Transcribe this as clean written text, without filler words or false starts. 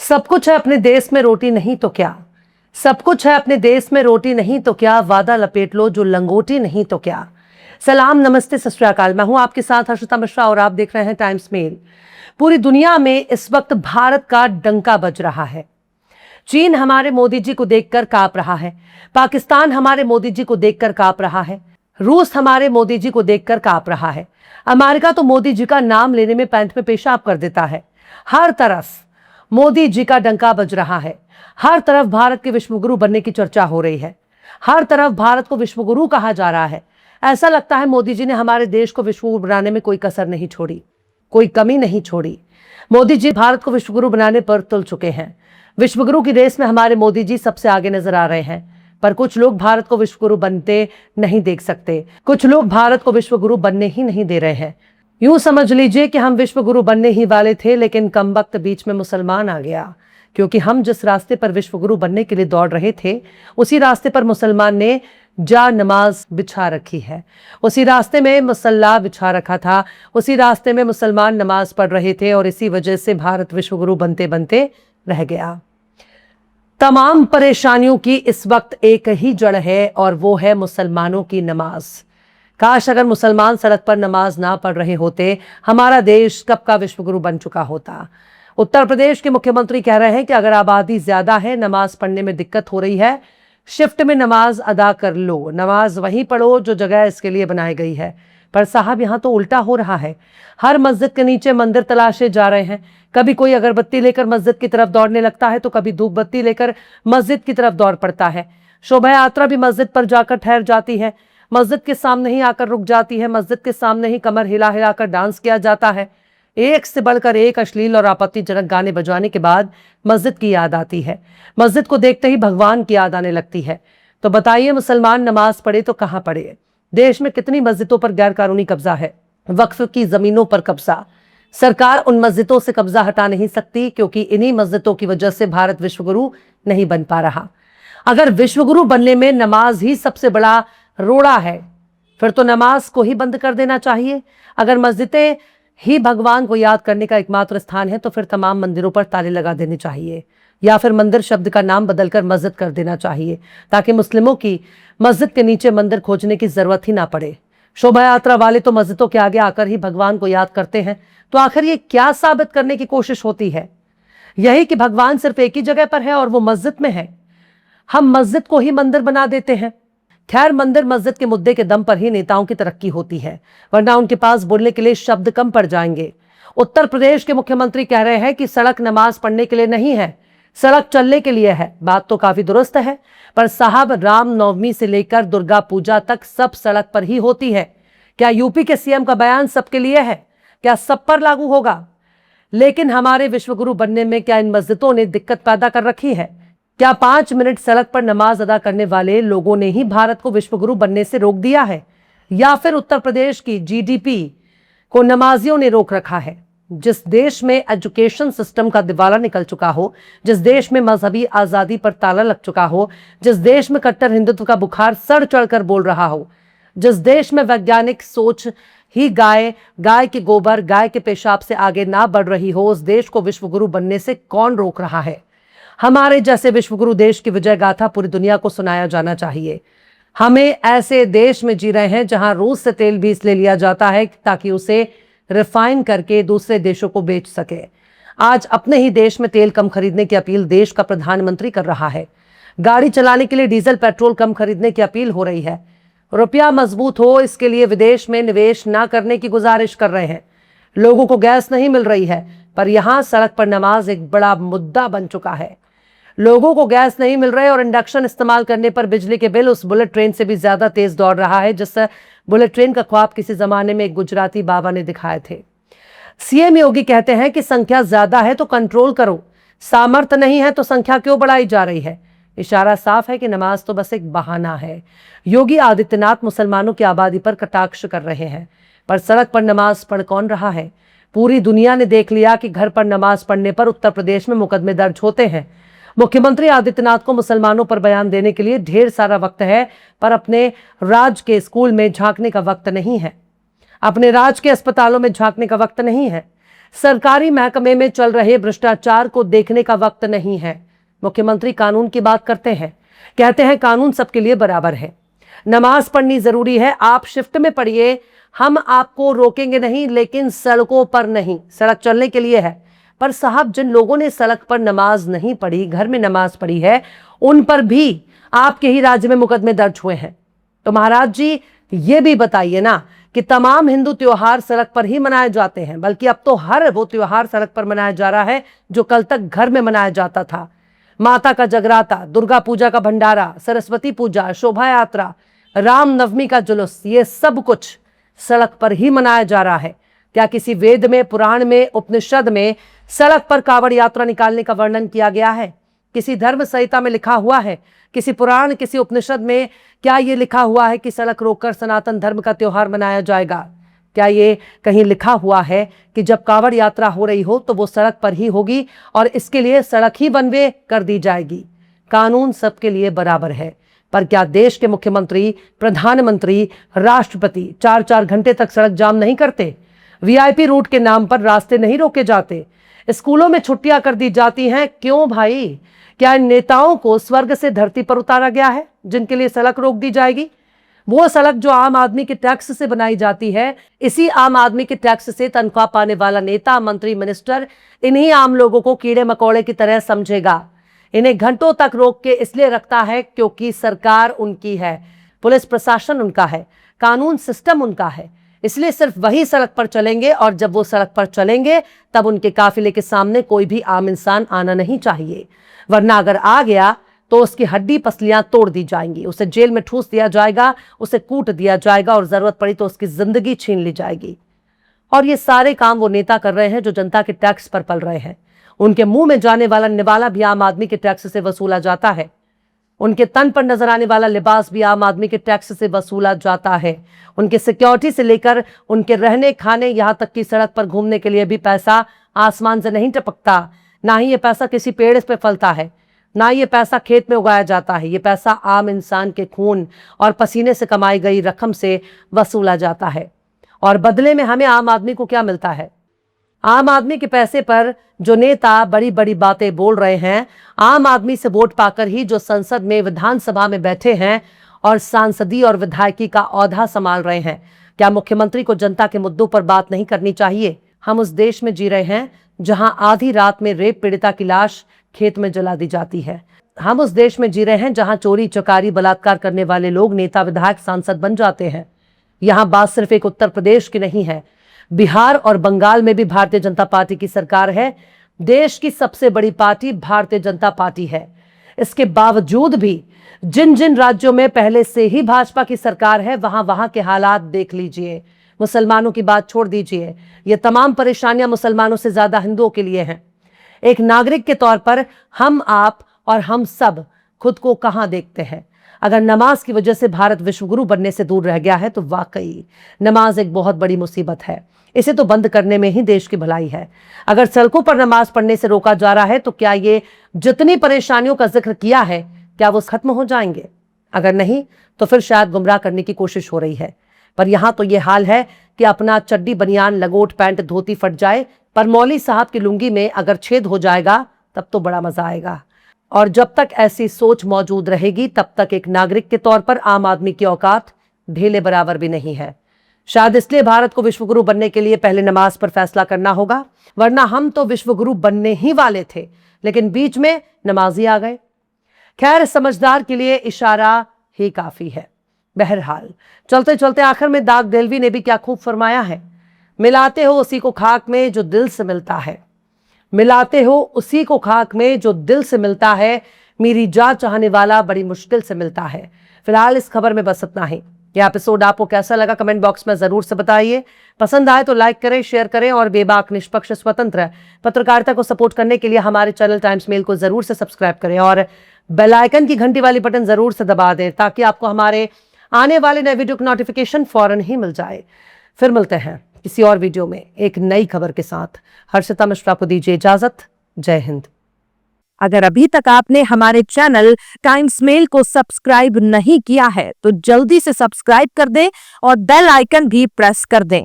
सब कुछ है अपने देश में, रोटी नहीं तो क्या। सब कुछ है अपने देश में, रोटी नहीं तो क्या। वादा लपेट लो जो लंगोटी नहीं तो क्या। सलाम, नमस्ते, सत श्री अकाल। मैं हूं आपके साथ हर्षिता मिश्रा और आप देख रहे हैं टाइम्स मेल। पूरी दुनिया में इस वक्त भारत का डंका बज रहा है। चीन हमारे मोदी जी को देखकर कांप रहा है। पाकिस्तान हमारे मोदी जी को देखकर कांप रहा है। रूस हमारे मोदी जी को देखकर कांप रहा है। अमेरिका तो मोदी जी का नाम लेने में पैंट में पेशाब कर देता है। हर तरफ मोदी जी का डंका बज रहा है। हर तरफ भारत के विश्वगुरु बनने की चर्चा हो रही है। हर तरफ भारत को विश्वगुरु कहा जा रहा है। ऐसा लगता है मोदी जी ने हमारे देश को विश्वगुरु बनाने में कोई कसर नहीं छोड़ी, कोई कमी नहीं छोड़ी। मोदी जी भारत को विश्वगुरु बनाने पर तुल चुके हैं। विश्वगुरु की रेस में हमारे मोदी जी सबसे आगे नजर आ रहे हैं। पर कुछ लोग भारत को विश्वगुरु बनते नहीं देख सकते। कुछ लोग भारत को विश्वगुरु बनने ही नहीं दे रहे हैं। यूं समझ लीजिए कि हम विश्वगुरु बनने ही वाले थे, लेकिन कमबख्त बीच में मुसलमान आ गया। क्योंकि हम जिस रास्ते पर विश्वगुरु बनने के लिए दौड़ रहे थे, उसी रास्ते पर मुसलमान ने जा नमाज बिछा रखी है। उसी रास्ते में मुसल्ला बिछा रखा था। उसी रास्ते में मुसलमान नमाज पढ़ रहे थे और इसी वजह से भारत विश्वगुरु बनते बनते रह गया। तमाम परेशानियों की इस वक्त एक ही जड़ है और वो है मुसलमानों की नमाज। काश अगर मुसलमान सड़क पर नमाज ना पढ़ रहे होते, हमारा देश कब का विश्वगुरु बन चुका होता। उत्तर प्रदेश के मुख्यमंत्री कह रहे हैं कि अगर आबादी ज्यादा है, नमाज पढ़ने में दिक्कत हो रही है, शिफ्ट में नमाज अदा कर लो, नमाज वहीं पढ़ो जो जगह इसके लिए बनाई गई है। पर साहब, यहां तो उल्टा हो रहा है। हर मस्जिद के नीचे मंदिर तलाशे जा रहे हैं। कभी कोई अगरबत्ती लेकर मस्जिद की तरफ दौड़ने लगता है तो कभी धूप बत्ती लेकर मस्जिद की तरफ दौड़ पड़ता है। शोभा यात्रा भी मस्जिद पर जाकर ठहर जाती है। मस्जिद के सामने ही आकर रुक जाती है। मस्जिद के सामने ही कमर हिला हिलाकर डांस किया जाता है। एक से बढ़कर एक अश्लील और आपत्तिजनक गाने बजाने के बाद मस्जिद की याद आती है। मस्जिद को देखते ही भगवान की याद आने लगती है। तो बताइए, मुसलमान नमाज पढ़े तो कहां पढ़े। देश में कितनी मस्जिदों पर गैरकानूनी कब्जा है, वक्फ की जमीनों पर कब्जा। सरकार उन मस्जिदों से कब्जा हटा नहीं सकती, क्योंकि इन्हीं मस्जिदों की वजह से भारत विश्वगुरु नहीं बन पा रहा। अगर विश्वगुरु बनने में नमाज ही सबसे बड़ा रोड़ा है, फिर तो नमाज को ही बंद कर देना चाहिए। अगर मस्जिदें ही भगवान को याद करने का एकमात्र स्थान है, तो फिर तमाम मंदिरों पर ताले लगा देने चाहिए, या फिर मंदिर शब्द का नाम बदलकर मस्जिद कर देना चाहिए, ताकि मुस्लिमों की मस्जिद के नीचे मंदिर खोजने की जरूरत ही ना पड़े। शोभा यात्रा वाले तो मस्जिदों के आगे आकर ही भगवान को याद करते हैं। तो आखिर ये क्या साबित करने की कोशिश होती है? यही कि भगवान सिर्फ एक ही जगह पर है और वो मस्जिद में है। हम मस्जिद को ही मंदिर बना देते हैं। खैर, मंदिर मस्जिद के मुद्दे के दम पर ही नेताओं की तरक्की होती है, वरना उनके पास बोलने के लिए शब्द कम पड़ जाएंगे। उत्तर प्रदेश के मुख्यमंत्री कह रहे हैं कि सड़क नमाज पढ़ने के लिए नहीं है, सड़क चलने के लिए है। बात तो काफी दुरुस्त है, पर साहब, रामनवमी से लेकर दुर्गा पूजा तक सब सड़क पर ही होती है। क्या यूपी के सीएम का बयान सबके लिए है? क्या सब पर लागू होगा? लेकिन हमारे विश्वगुरु बनने में क्या इन मस्जिदों ने दिक्कत पैदा कर रखी है? क्या 5 मिनट सड़क पर नमाज अदा करने वाले लोगों ने ही भारत को विश्वगुरु बनने से रोक दिया है, या फिर उत्तर प्रदेश की जीडीपी को नमाजियों ने रोक रखा है? जिस देश में एजुकेशन सिस्टम का दिवाला निकल चुका हो, जिस देश में मजहबी आजादी पर ताला लग चुका हो, जिस देश में कट्टर हिंदुत्व का बुखार सड़ चढ़कर बोल रहा हो, जिस देश में वैज्ञानिक सोच ही गाय के गोबर, गाय के पेशाब से आगे ना बढ़ रही हो, उस देश को विश्वगुरु बनने से कौन रोक रहा है? हमारे जैसे विश्वगुरु देश की विजय गाथा पूरी दुनिया को सुनाया जाना चाहिए। हमें ऐसे देश में जी रहे हैं जहां रूस से तेल भी इसलिए लिया जाता है ताकि उसे रिफाइन करके दूसरे देशों को बेच सके। आज अपने ही देश में तेल कम खरीदने की अपील देश का प्रधानमंत्री कर रहा है। गाड़ी चलाने के लिए डीजल पेट्रोल कम खरीदने की अपील हो रही है। रुपया मजबूत हो, इसके लिए विदेश में निवेश ना करने की गुजारिश कर रहे हैं। लोगों को गैस नहीं मिल रही है, पर यहां सड़क पर नमाज एक बड़ा मुद्दा बन चुका है। लोगों को गैस नहीं मिल रहे और इंडक्शन इस्तेमाल करने पर बिजली के बिल उस बुलेट ट्रेन से भी ज्यादा तेज दौड़ रहा है, जिससे बुलेट ट्रेन का ख्वाब किसी जमाने में एक गुजराती बाबा ने दिखाए थे। सीएम योगी कहते हैं कि संख्या ज्यादा है तो कंट्रोल करो, सामर्थ्य नहीं है तो संख्या क्यों बढ़ाई जा रही है। इशारा साफ है कि नमाज तो बस एक बहाना है। योगी आदित्यनाथ मुसलमानों की आबादी पर कटाक्ष कर रहे हैं, पर सड़क पर नमाज पढ़ कौन रहा है? पूरी दुनिया ने देख लिया कि घर पर नमाज पढ़ने पर उत्तर प्रदेश में मुकदमे दर्ज होते हैं। मुख्यमंत्री आदित्यनाथ को मुसलमानों पर बयान देने के लिए ढेर सारा वक्त है, पर अपने राज्य के स्कूल में झांकने का वक्त नहीं है, अपने राज्य के अस्पतालों में झांकने का वक्त नहीं है। सरकारी महकमे में चल रहे भ्रष्टाचार को देखने का वक्त नहीं है। मुख्यमंत्री कानून की बात करते हैं, कहते हैं कानून सबके लिए बराबर है। नमाज पढ़नी जरूरी है, आप शिफ्ट में पढ़िए, हम आपको रोकेंगे नहीं, लेकिन सड़कों पर नहीं। सड़क चलने के लिए है, पर साहब जिन लोगों ने सड़क पर नमाज नहीं पढ़ी, घर में नमाज पढ़ी है, उन पर भी आपके ही राज्य में मुकदमे दर्ज हुए हैं। तो महाराज जी ये भी बताइए ना कि तमाम हिंदू त्योहार सड़क पर ही मनाए जाते हैं, बल्कि अब तो हर वो त्योहार सड़क पर मनाया जा रहा है जो कल तक घर में मनाया जाता था। माता का जगराता, दुर्गा पूजा का भंडारा, सरस्वती पूजा, शोभा यात्रा, रामनवमी का जुलूस, ये सब कुछ सड़क पर ही मनाया जा रहा है। क्या किसी वेद में, पुराण में, उपनिषद में सड़क पर कावड़ यात्रा निकालने का वर्णन किया गया है? किसी धर्म संहिता में लिखा हुआ है, किसी पुराण, किसी उपनिषद में क्या ये लिखा हुआ है कि सड़क रोककर सनातन धर्म का त्योहार मनाया जाएगा? क्या ये कहीं लिखा हुआ है कि जब कावड़ यात्रा हो रही हो तो वो सड़क पर ही होगी और इसके लिए सड़क ही वन वे कर दी जाएगी? कानून सबके लिए बराबर है, पर क्या देश के मुख्यमंत्री, प्रधानमंत्री, राष्ट्रपति 4-4 घंटे तक सड़क जाम नहीं करते? वीआईपी रूट के नाम पर रास्ते नहीं रोके जाते? स्कूलों में छुट्टियां कर दी जाती हैं? क्यों भाई? क्या इन नेताओं को स्वर्ग से धरती पर उतारा गया है जिनके लिए सड़क रोक दी जाएगी? वो सड़क जो आम आदमी के टैक्स से बनाई जाती है, इसी आम आदमी के टैक्स से तनख्वाह पाने वाला नेता, मंत्री, मिनिस्टर इन्हीं आम लोगों को कीड़े मकोड़े की तरह समझेगा। इन्हें घंटों तक रोक के इसलिए रखता है क्योंकि सरकार उनकी है, पुलिस प्रशासन उनका है, कानून सिस्टम उनका है। इसलिए सिर्फ वही सड़क पर चलेंगे, और जब वो सड़क पर चलेंगे तब उनके काफिले के सामने कोई भी आम इंसान आना नहीं चाहिए, वरना अगर आ गया तो उसकी हड्डी पसलियां तोड़ दी जाएंगी, उसे जेल में ठूस दिया जाएगा, उसे कूट दिया जाएगा और जरूरत पड़ी तो उसकी जिंदगी छीन ली जाएगी। और ये सारे काम वो नेता कर रहे हैं जो जनता के टैक्स पर पल रहे हैं। उनके मुंह में जाने वाला निवाला भी आम आदमी के टैक्स से वसूला जाता है। उनके तन पर नजर आने वाला लिबास भी आम आदमी के टैक्स से वसूला जाता है। उनके सिक्योरिटी से लेकर उनके रहने खाने, यहां तक कि सड़क पर घूमने के लिए भी पैसा आसमान से नहीं टपकता। ना ही ये पैसा किसी पेड़ पे फलता है, ना ये पैसा खेत में उगाया जाता है। ये पैसा आम इंसान के खून और पसीने से कमाई गई रकम से वसूला जाता है। और बदले में हमें आम आदमी को क्या मिलता है? आम आदमी के पैसे पर जो नेता बड़ी बड़ी बातें बोल रहे हैं, आम आदमी से वोट पाकर ही जो संसद में, विधानसभा में बैठे हैं और सांसदी और विधायकी का औहदा संभाल रहे हैं, क्या मुख्यमंत्री को जनता के मुद्दों पर बात नहीं करनी चाहिए? हम उस देश में जी रहे हैं जहां आधी रात में रेप पीड़िता की लाश खेत में जला दी जाती है। हम उस देश में जी रहे हैं जहां चोरी, चकारी, बलात्कार करने वाले लोग नेता, विधायक, सांसद बन जाते हैं। यहां बात सिर्फ एक उत्तर प्रदेश की नहीं है, बिहार और बंगाल में भी भारतीय जनता पार्टी की सरकार है। देश की सबसे बड़ी पार्टी भारतीय जनता पार्टी है। इसके बावजूद भी जिन जिन राज्यों में पहले से ही भाजपा की सरकार है, वहां के हालात देख लीजिए। मुसलमानों की बात छोड़ दीजिए, ये तमाम परेशानियां मुसलमानों से ज्यादा हिंदुओं के लिए हैं। एक नागरिक के तौर पर हम, आप और हम सब खुद को कहां देखते हैं? अगर नमाज की वजह से भारत विश्वगुरु बनने से दूर रह गया है तो वाकई नमाज एक बहुत बड़ी मुसीबत है। इसे तो बंद करने में ही देश की भलाई है। अगर सड़कों पर नमाज पढ़ने से रोका जा रहा है तो क्या ये जितनी परेशानियों का जिक्र किया है, क्या वो खत्म हो जाएंगे? अगर नहीं तो फिर शायद गुमराह करने की कोशिश हो रही है। पर यहां तो ये हाल है कि अपना चड्डी, बनियान, लगोट, पैंट, धोती फट जाए, पर मौली साहब की लुंगी में अगर छेद हो जाएगा तब तो बड़ा मजा आएगा। और जब तक ऐसी सोच मौजूद रहेगी तब तक एक नागरिक के तौर पर आम आदमी की औकात ढेले बराबर भी नहीं है। शायद इसलिए भारत को विश्वगुरु बनने के लिए पहले नमाज पर फैसला करना होगा, वरना हम तो विश्वगुरु बनने ही वाले थे, लेकिन बीच में नमाजी आ गए। खैर, समझदार के लिए इशारा ही काफी है। बहरहाल चलते चलते आखिर में दाग देलवी ने भी क्या खूब फरमाया है, मिलाते हो उसी को खाक में जो दिल से मिलता है, मिलाते हो उसी को खाक में जो दिल से मिलता है, मेरी जा चाहने वाला बड़ी मुश्किल से मिलता है। फिलहाल इस खबर में बस इतना ही। यह एपिसोड आपको कैसा लगा कमेंट बॉक्स में जरूर से बताइए। पसंद आए तो लाइक करें, शेयर करें और बेबाक, निष्पक्ष, स्वतंत्र पत्रकारिता को सपोर्ट करने के लिए हमारे चैनल टाइम्स मेल को जरूर से सब्सक्राइब करें और बेल आइकन की घंटी वाली बटन जरूर से दबा दें ताकि आपको हमारे आने वाले नए वीडियो का नोटिफिकेशन फौरन ही मिल जाए। फिर मिलते हैं किसी और वीडियो में एक नई खबर के साथ। हर्षिता मिश्रा को दीजिए इजाजत। जय हिंद। अगर अभी तक आपने हमारे चैनल टाइम्स मेल को सब्सक्राइब नहीं किया है तो जल्दी से सब्सक्राइब कर दें और बेल आइकन भी प्रेस कर दें।